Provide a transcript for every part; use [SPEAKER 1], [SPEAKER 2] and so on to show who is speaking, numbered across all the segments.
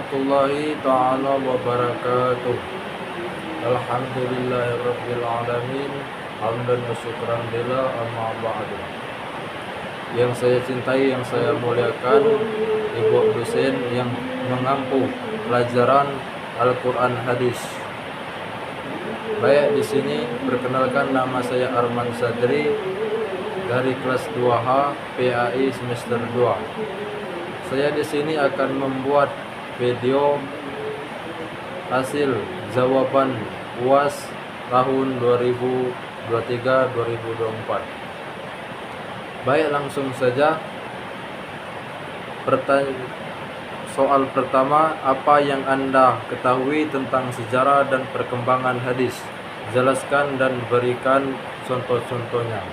[SPEAKER 1] warahmatullahi ta'ala wabarakatuh. Alhamdulillahirabbil alamin. Hamdan wa syukran lillah, amma ba'du. Yang saya cintai, yang saya muliakan, Ibu dosen yang mengampu pelajaran Al-Quran hadis. Baik, di sini perkenalkan, nama saya Arman Sadri dari kelas 2H PAI semester 2. Saya di sini akan membuat video hasil jawaban UAS tahun 2023-2024. Baik, langsung saja. Soal pertama, apa yang Anda ketahui tentang sejarah dan perkembangan hadis? Jelaskan dan berikan contoh-contohnya.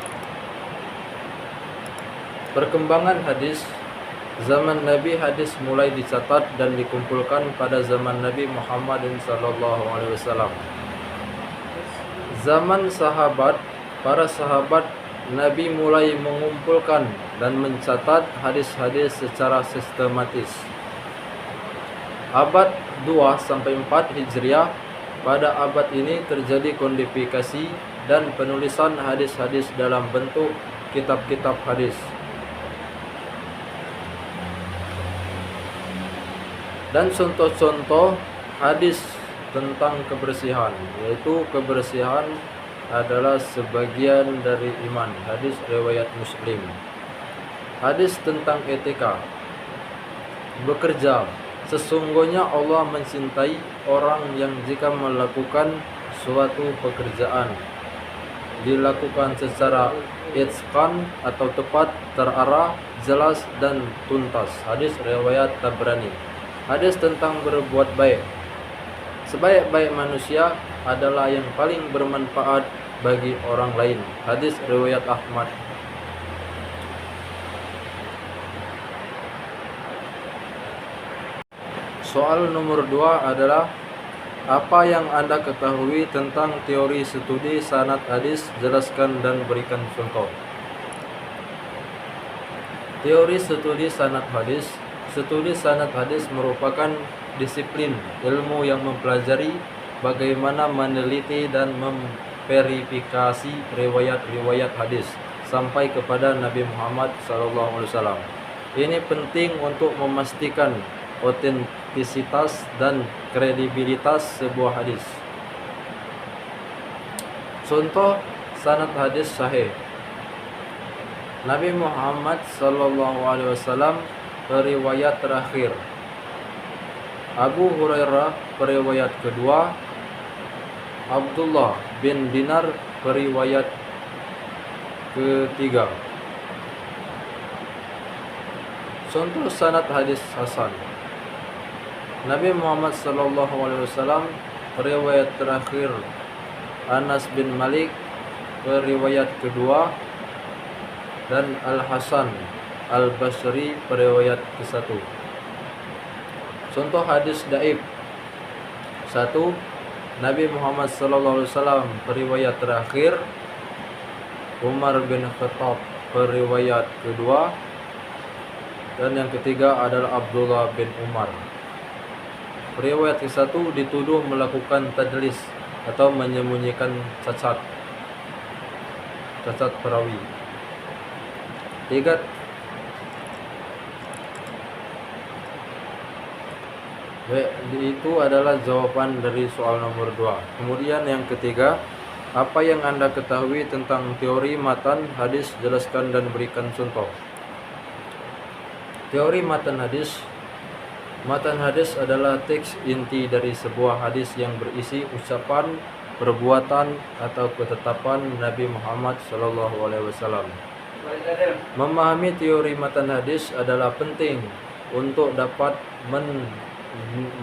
[SPEAKER 1] Perkembangan hadis. Zaman Nabi, hadis mulai dicatat dan dikumpulkan pada zaman Nabi Muhammad SAW. Zaman sahabat, para sahabat Nabi mulai mengumpulkan dan mencatat hadis-hadis secara sistematis. Abad 2-4 Hijriah, pada abad ini terjadi kodifikasi dan penulisan hadis-hadis dalam bentuk kitab-kitab hadis. Dan contoh-contoh hadis tentang kebersihan, yaitu kebersihan adalah sebagian dari iman, hadis riwayat Muslim. Hadis tentang etika, bekerja, sesungguhnya Allah mencintai orang yang jika melakukan suatu pekerjaan dilakukan secara itqan atau tepat, terarah, jelas dan tuntas, hadis riwayat Tabrani. Hadis tentang berbuat baik, sebaik-baik manusia adalah yang paling bermanfaat bagi orang lain, hadis riwayat Ahmad. Soal nomor 2 adalah, apa yang Anda ketahui tentang teori studi sanad hadis? Jelaskan dan berikan contoh. Teori studi sanad hadis. Studi sanad hadis merupakan disiplin ilmu yang mempelajari bagaimana meneliti dan memverifikasi riwayat-riwayat hadis sampai kepada Nabi Muhammad SAW. Ini penting untuk memastikan otentisitas dan kredibilitas sebuah hadis. Contoh sanad hadis sahih. Nabi Muhammad SAW periwayat terakhir. Abu Hurairah periwayat kedua. Abdullah bin Dinar periwayat ketiga. Contoh sanad hadis hasan. Nabi Muhammad SAW periwayat terakhir. Anas bin Malik periwayat kedua. Dan Al-Hasan Al-Basri periwayat ke-1. Contoh hadis dhaif. 1. Nabi Muhammad SAW periwayat terakhir. Umar bin Khattab periwayat kedua. Dan yang ketiga adalah Abdullah bin Umar. Periwayat ke-1 dituduh melakukan tadlis atau menyembunyikan cacat perawi. 3. Itu adalah jawaban dari soal nomor 2. Kemudian yang ketiga, apa yang Anda ketahui tentang teori matan hadis? Jelaskan dan berikan contoh. Teori matan hadis. Matan hadis adalah teks inti dari sebuah hadis yang berisi ucapan, perbuatan atau ketetapan Nabi Muhammad SAW. Memahami teori matan hadis adalah penting untuk dapat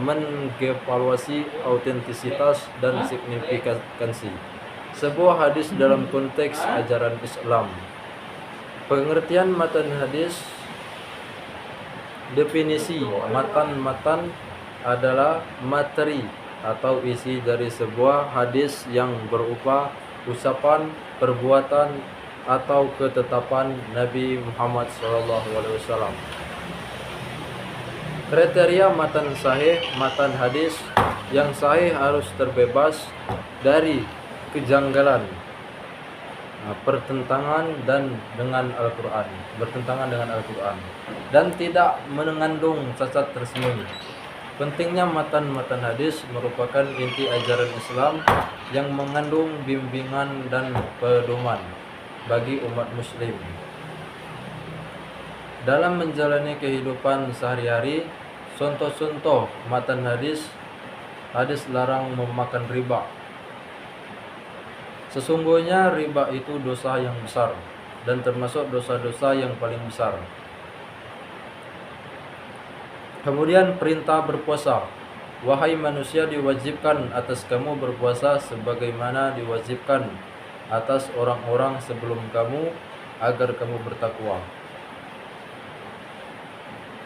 [SPEAKER 1] mengevaluasi autentisitas dan signifikansi sebuah hadis dalam konteks ajaran Islam. Pengertian matan hadis. Definisi matan adalah materi atau isi dari sebuah hadis yang berupa ucapan, perbuatan atau ketetapan Nabi Muhammad SAW. Kriteria matan sahih, matan hadis yang sahih harus terbebas dari kejanggalan, pertentangan bertentangan dengan Al-Quran, dan tidak mengandung cacat tersembunyi. Pentingnya matan-matan hadis merupakan inti ajaran Islam yang mengandung bimbingan dan pedoman bagi umat muslim dalam menjalani kehidupan sehari-hari. Contoh-contoh matan hadis larang memakan riba. Sesungguhnya riba itu dosa yang besar dan termasuk dosa-dosa yang paling besar. Kemudian perintah berpuasa. Wahai manusia, diwajibkan atas kamu berpuasa sebagaimana diwajibkan atas orang-orang sebelum kamu agar kamu bertakwa.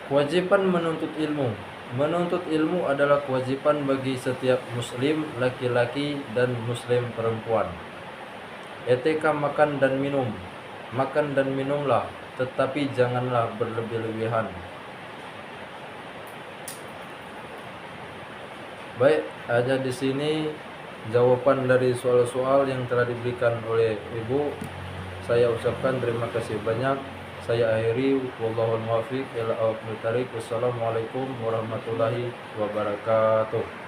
[SPEAKER 1] Kewajiban menuntut ilmu. Menuntut ilmu adalah kewajiban bagi setiap muslim laki-laki dan muslim perempuan. Etika makan dan minum. Makan dan minumlah, tetapi janganlah berlebih-lebihan. Baik, ada di sini jawaban dari soal-soal yang telah diberikan oleh Ibu. Saya ucapkan terima kasih banyak. Saya akhiri, wallahul muwaffiq ila aqwamit thariq. Wassalamualaikum warahmatullahi wabarakatuh.